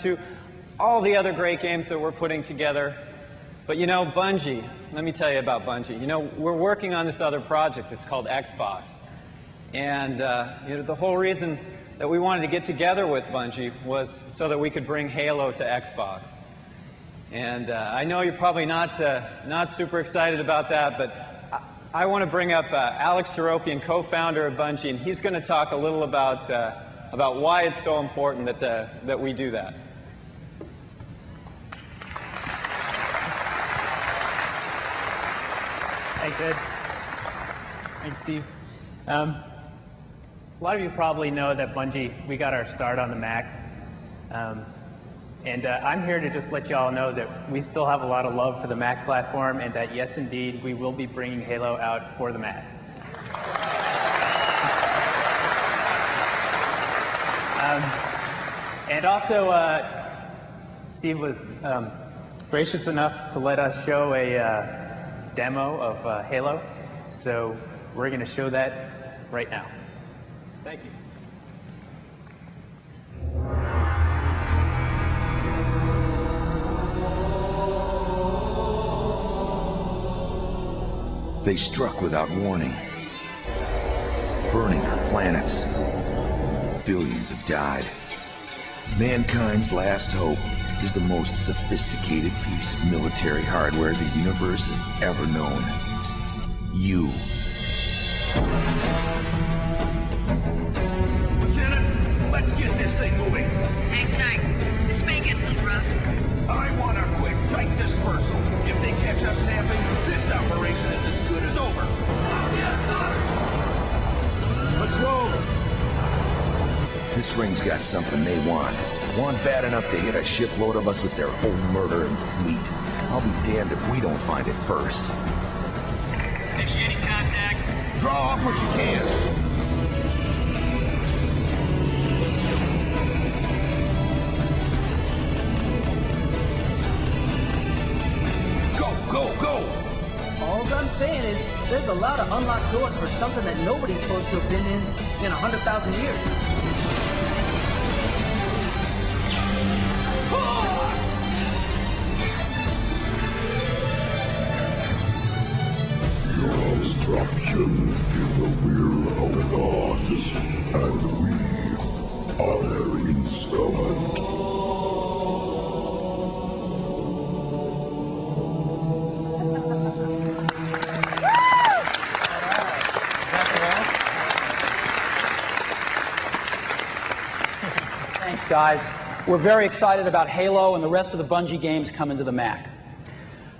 to all the other great games that we're putting together. But you know, Bungie, let me tell you about Bungie. You know, we're working on this other project. It's called Xbox. And you know, the whole reason that we wanted to get together with Bungie was so that we could bring Halo to Xbox. And I know you're probably not super excited about that, but I want to bring up Alex Seropian, co-founder of Bungie, and he's going to talk a little about why it's so important that we do that. Thanks, Ed. Thanks, Steve. A lot of you probably know that Bungie, we got our start on the Mac. And I'm here to just let you all know that we still have a lot of love for the Mac platform, and that, yes, indeed, we will be bringing Halo out for the Mac. And also, Steve was gracious enough to let us show a demo of Halo, so we're going to show that right now. Thank you. They struck without warning, burning our planets. Billions have died. Mankind's last hope is the most sophisticated piece of military hardware the universe has ever known. You. Lieutenant, let's get this thing moving. Hang tight. This may get a little rough. I want a quick, tight dispersal. If they catch us snapping, this operation is as good as over. Yes, sir. Let's roll. This ring's got something they want. Want bad enough to hit a shipload of us with their whole murder and fleet. I'll be damned if we don't find it first. Initiating contact. Draw off what you can. Go, go! All I'm saying is, there's a lot of unlocked doors for something that nobody's supposed to have been in 100,000 years. Your obstruction is the will of gods, and we are their instrument. Thanks, guys. We're very excited about Halo and the rest of the Bungie games coming to the Mac.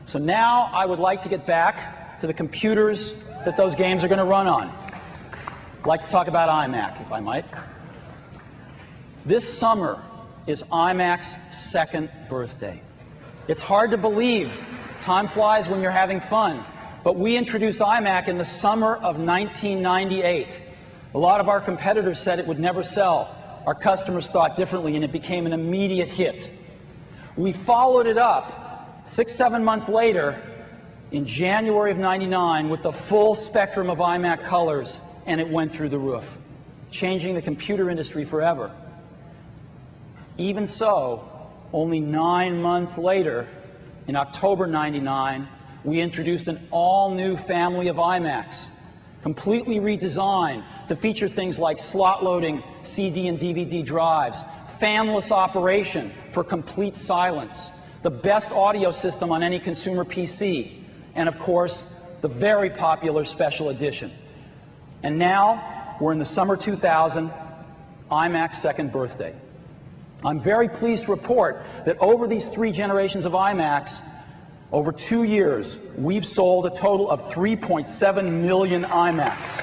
So now I would like to get back to the computers that those games are going to run on. I'd like to talk about iMac, if I might. This summer is iMac's 2nd birthday. It's hard to believe. Time flies when you're having fun. But we introduced iMac in the summer of 1998. A lot of our competitors said it would never sell. Our customers thought differently, and it became an immediate hit. We followed it up 6-7 months later in January of '99 with the full spectrum of iMac colors, and it went through the roof, changing the computer industry forever. Even so, only 9 months later, in October '99, we introduced an all-new family of iMacs, completely redesigned to feature things like slot loading CD and DVD drives, fanless operation for complete silence, the best audio system on any consumer PC, and of course, the very popular Special Edition. And now, we're in the summer 2000, iMac's 2nd birthday. I'm very pleased to report that over these 3 generations of iMacs, over 2 years, we've sold a total of 3.7 million iMacs.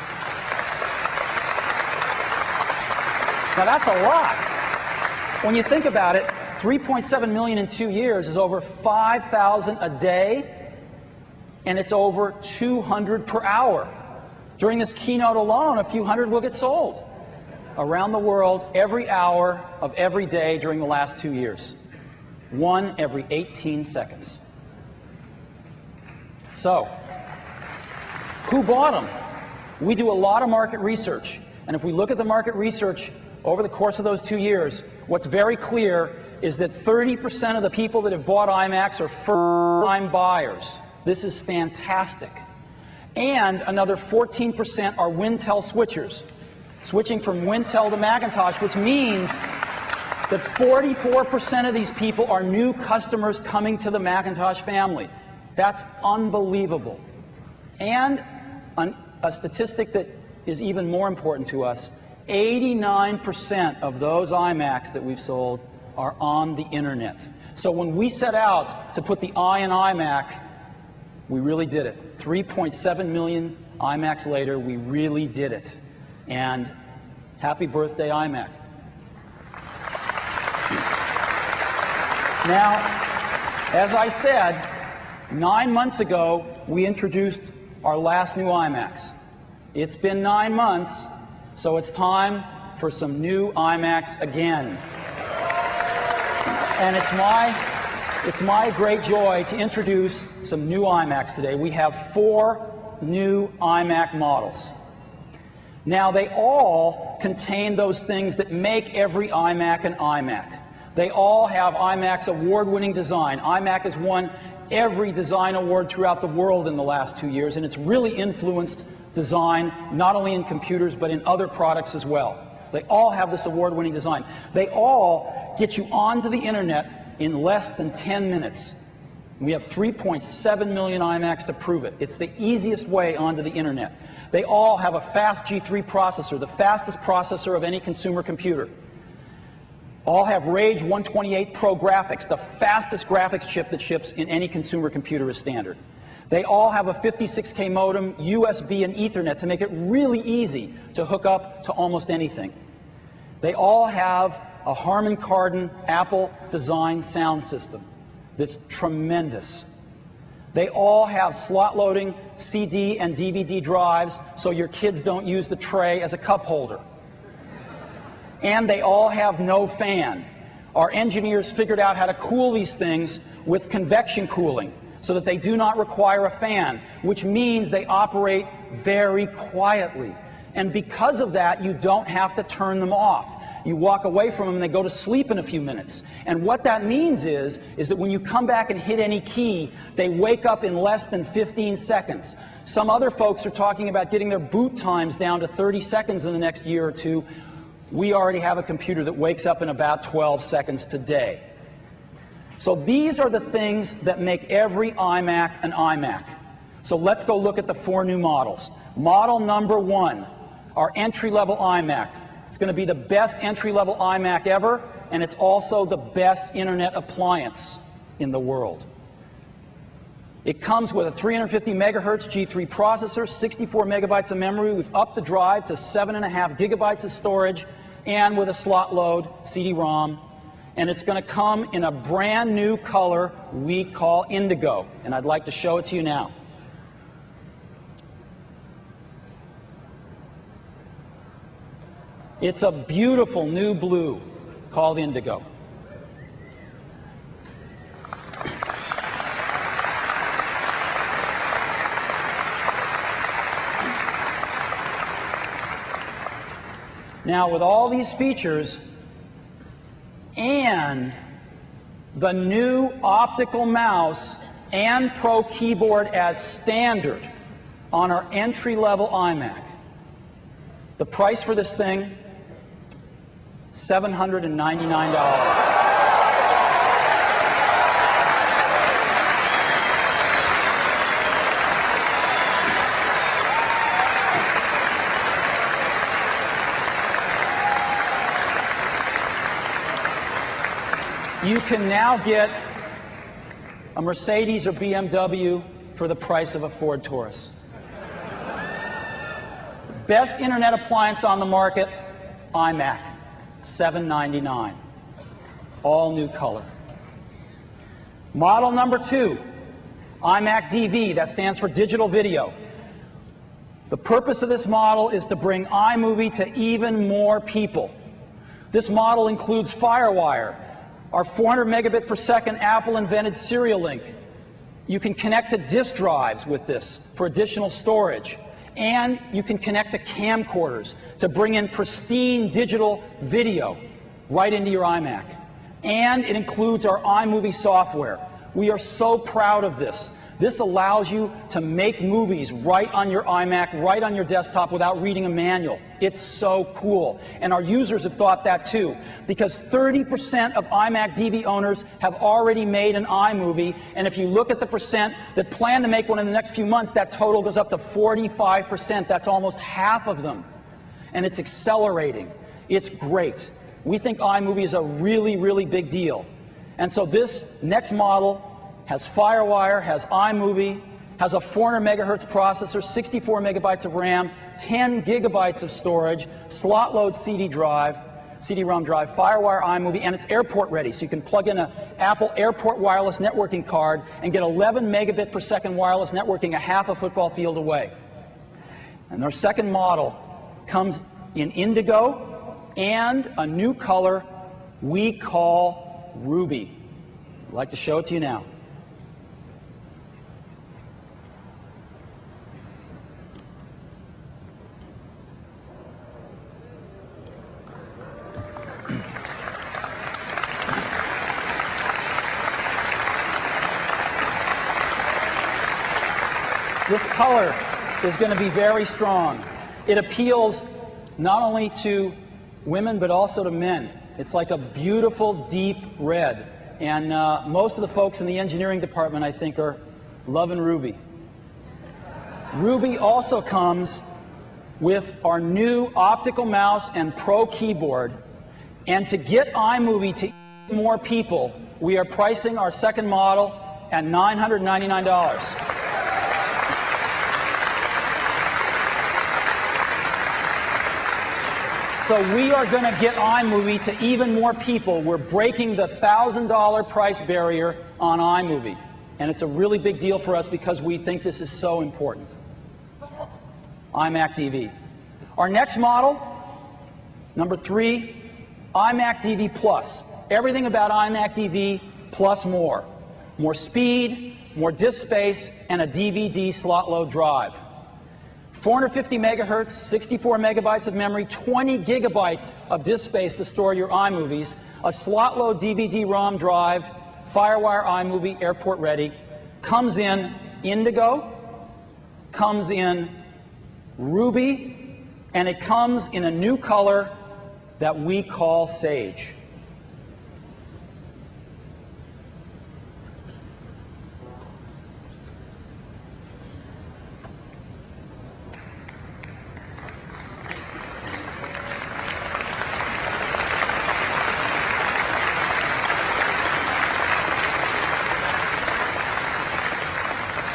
Now that's a lot. When you think about it, 3.7 million in 2 years is over 5,000 a day, and it's over 200 per hour. During this keynote alone, a few hundred will get sold around the world every hour of every day during the last 2 years. 1 every 18 seconds. So, who bought them? We do a lot of market research, and if we look at the market research over the course of those 2 years, what's very clear is that 30% of the people that have bought IMAX are first-time buyers. This is fantastic. And another 14% are Wintel switchers, switching from Wintel to Macintosh, which means that 44% of these people are new customers coming to the Macintosh family. That's unbelievable. And a statistic that is even more important to us, 89% of those iMacs that we've sold are on the internet. So when we set out to put the I in iMac, we really did it. 3.7 million iMacs later, we really did it. And happy birthday, iMac. Now, as I said, 9 months ago, we introduced our last new iMacs. It's been 9 months, so it's time for some new iMacs again. And it's my great joy to introduce some new iMacs today. We have 4 new iMac models. Now, they all contain those things that make every iMac an iMac. They all have iMac's award-winning design. iMac has won every design award throughout the world in the last 2 years, and it's really influenced design, not only in computers, but in other products as well. They all have this award-winning design. They all get you onto the internet in less than 10 minutes. We have 3.7 million iMacs to prove it. It's the easiest way onto the internet. They all have a fast G3 processor, the fastest processor of any consumer computer. All have Rage 128 Pro graphics, the fastest graphics chip that ships in any consumer computer as standard. They all have a 56K modem, USB, and Ethernet to make it really easy to hook up to almost anything. They all have a Harman Kardon Apple design sound system that's tremendous. They all have slot loading CD and DVD drives so your kids don't use the tray as a cup holder. And they all have no fan. Our engineers figured out how to cool these things with convection cooling so that they do not require a fan, which means they operate very quietly. And because of that, you don't have to turn them off. You walk away from them and they go to sleep in a few minutes. And what that means is that when you come back and hit any key, they wake up in less than 15 seconds. Some other folks are talking about getting their boot times down to 30 seconds in the next year or two. We already have a computer that wakes up in about 12 seconds today. So these are the things that make every iMac an iMac. So let's go look at the 4 new models. Model number 1, our entry-level iMac. It's going to be the best entry-level iMac ever, and it's also the best internet appliance in the world. It comes with a 350 megahertz G3 processor, 64 megabytes of memory. We've upped the drive to 7.5 gigabytes of storage, and with a slot load CD-ROM. And it's going to come in a brand new color we call Indigo. And I'd like to show it to you now. It's a beautiful new blue called Indigo. Now, with all these features and the new optical mouse and Pro keyboard as standard on our entry-level iMac, the price for this thing, $799. You can now get a Mercedes or BMW for the price of a Ford Taurus. Best internet appliance on the market, iMac, $799. All new color. Model number 2, iMac DV, that stands for digital video. The purpose of this model is to bring iMovie to even more people. This model includes FireWire, our 400 megabit per second Apple-invented serial link. You can connect to disk drives with this for additional storage. And you can connect to camcorders to bring in pristine digital video right into your iMac. And it includes our iMovie software. We are so proud of this. This allows you to make movies right on your iMac, right on your desktop without reading a manual. It's so cool. And our users have thought that too, because 30% of iMac DV owners have already made an iMovie, and if you look at the percent that plan to make one in the next few months, that total goes up to 45%. That's almost half of them. And it's accelerating. It's great. We think iMovie is a really, really big deal. And so this next model has FireWire, has iMovie, has a 400 megahertz processor, 64 megabytes of RAM, 10 gigabytes of storage, slot load CD-ROM drive, FireWire, iMovie, and it's airport ready. So you can plug in an Apple Airport wireless networking card and get 11 megabit per second wireless networking a half a football field away. And our second model comes in indigo and a new color we call Ruby. I'd like to show it to you now. This color is going to be very strong. It appeals not only to women but also to men. It's like a beautiful deep red. And most of the folks in the engineering department, I think, are loving Ruby. Ruby also comes with our new optical mouse and Pro keyboard. And to get iMovie to even more people, we are pricing our second model at $999. So we are going to get iMovie to even more people. We're breaking the $1,000 price barrier on iMovie. And it's a really big deal for us because we think this is so important. iMac DV. Our next model, number 3, iMac DV Plus. Everything about iMac DV plus more. More speed, more disk space, and a DVD slot load drive. 450 megahertz, 64 megabytes of memory, 20 gigabytes of disk space to store your iMovies, a slot load DVD-ROM drive, FireWire iMovie, airport ready, comes in indigo, comes in ruby, and it comes in a new color that we call sage.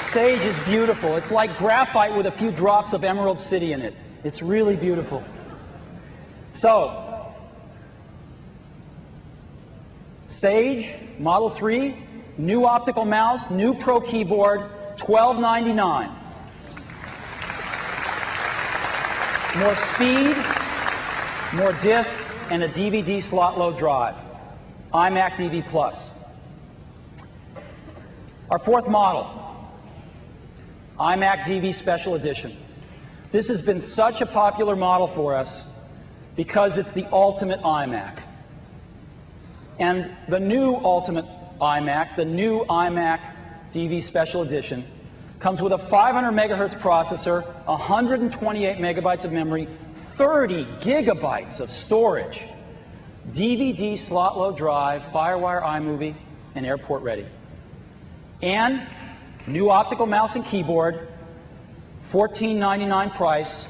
Sage is beautiful. It's like graphite with a few drops of Emerald City in it. It's really beautiful. So, Sage, Model 3, new optical mouse, new Pro keyboard, $12.99. More speed, more disk, and a DVD slot load drive. iMac DV Plus. Our fourth model, iMac DV Special Edition. This has been such a popular model for us because it's the ultimate iMac. And the new ultimate iMac, the new iMac DV Special Edition, comes with a 500 megahertz processor, 128 megabytes of memory, 30 gigabytes of storage, DVD slot load drive, FireWire iMovie, and airport ready. And new optical mouse and keyboard, $14.99 price.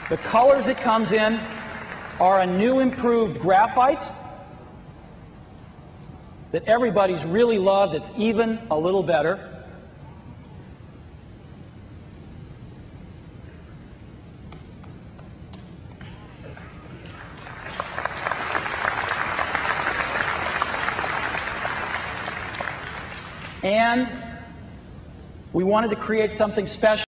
The colors it comes in are a new improved graphite that everybody's really loved. It's even a little better. And we wanted to create something special.